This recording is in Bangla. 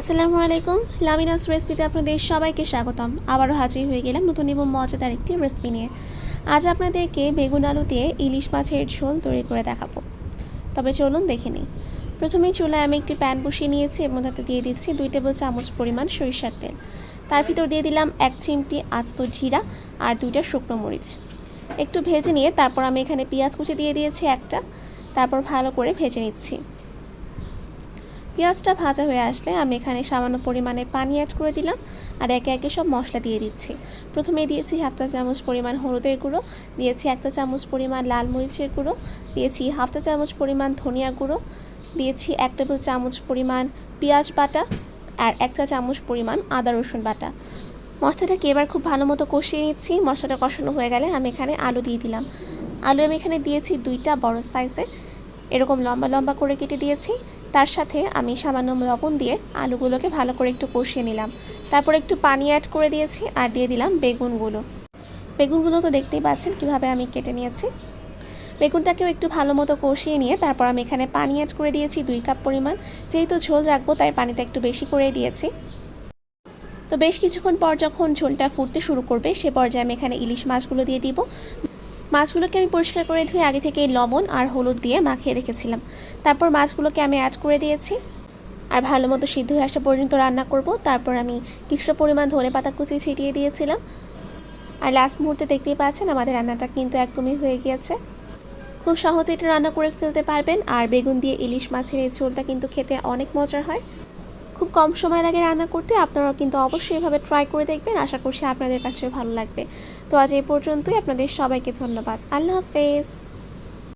আসসালামু আলাইকুম। লামিনাস রেসিপিতে আপনাদের সবাইকে স্বাগতম। আবারও হাজির হয়ে গেলাম নতুন এবং মজাদার একটি রেসিপি নিয়ে। আজ আপনাদেরকে বেগুন আলু দিয়ে ইলিশ মাছের ঝোল তৈরি করে দেখাবো। তবে চলুন দেখে নিই। প্রথমেই চুলায় আমি একটি প্যান বসিয়ে নিয়েছি এবং তাতে দিয়ে দিচ্ছি 2 টেবিল চামচ পরিমাণ সরিষার তেল। তার ভিতর দিয়ে দিলাম 1 চিমটি আস্ত জিরা আর 2টা শুকনো মরিচ। একটু ভেজে নিয়ে তারপর আমি এখানে পেঁয়াজ কুচি দিয়ে দিয়েছি একটা, তারপর ভালো করে ভেজে নিচ্ছি। পেঁয়াজটা ভাজা হয়ে আসলে আমি এখানে সামান্য পরিমাণে পানি অ্যাড করে দিলাম আর একে একে সব মশলা দিয়ে দিচ্ছি। প্রথমে দিয়েছি 1/2 চামচ পরিমাণ হলুদের গুঁড়ো, দিয়েছি 1 চামচ পরিমাণ লাল মরিচের গুঁড়ো, দিয়েছি 1/2 চামচ পরিমাণ ধনিয়া গুঁড়ো, দিয়েছি 1 টেবিল চামচ পরিমাণ পেঁয়াজ বাটা আর 1 চামচ পরিমাণ আদা রসুন বাটা। মশলাটাকে এবার খুব ভালো মতো কষিয়ে নিচ্ছি। মশলাটা কষানো হয়ে গেলে আমি এখানে আলু দিয়ে দিলাম। আলু আমি এখানে দিয়েছি 2টা বড় সাইজের, এরকম লম্বা লম্বা করে কেটে দিয়েছি। তার সাথে আমি সামান্য লবণ দিয়ে আলুগুলোকে ভালো করে একটু কষিয়ে নিলাম। তারপর একটু পানি অ্যাড করে দিয়েছি আর দিয়ে দিলাম বেগুনগুলো তো দেখতেই পাচ্ছেন কিভাবে আমি কেটে নিয়েছি। বেগুনটাকেও একটু ভালো মতো কষিয়ে নিয়ে তারপর আমি এখানে পানি অ্যাড করে দিয়েছি 2 কাপ পরিমাণ। যেহেতু ঝোল রাখবো তাই পানিটা একটু বেশি করে দিয়েছি। তো বেশ কিছুক্ষণ পর যখন ঝোলটা ফুটতে শুরু করবে সে পর্যায়ে আমি এখানে ইলিশ মাছগুলো দিয়ে দিব। মাছগুলোকে আমি পরিষ্কার করে ধুয়ে আগে থেকে লবণ আর হলুদ দিয়ে মাখিয়ে রেখেছিলাম। তারপর মাছগুলোকে আমি অ্যাড করে দিয়েছি আর ভালো মতো সিদ্ধ হয়ে আসা পর্যন্ত রান্না করব। তারপর আমি কিছুটা পরিমাণ ধনেপাতা কুচি ছিটিয়ে দিয়েছিলাম। আর লাস্ট মুহূর্তে দেখতেই পাচ্ছেন আমাদের রান্নাটা কিন্তু একদমই হয়ে গিয়েছে। খুব সহজে এটা রান্না করে ফেলতে পারবেন। আর বেগুন দিয়ে ইলিশ মাছের এই ঝোলটা কিন্তু খেতে অনেক মজার হয়। খুব কম সময় লাগে রান্না করতে। আপনারাও কিন্তু অবশ্যই এভাবে ট্রাই করে দেখবেন। আশা করছি আপনাদের কাছেও ভালো লাগবে। তো আজ এই পর্যন্তই। আপনাদের সবাইকে ধন্যবাদ। আল্লাহ হাফেজ।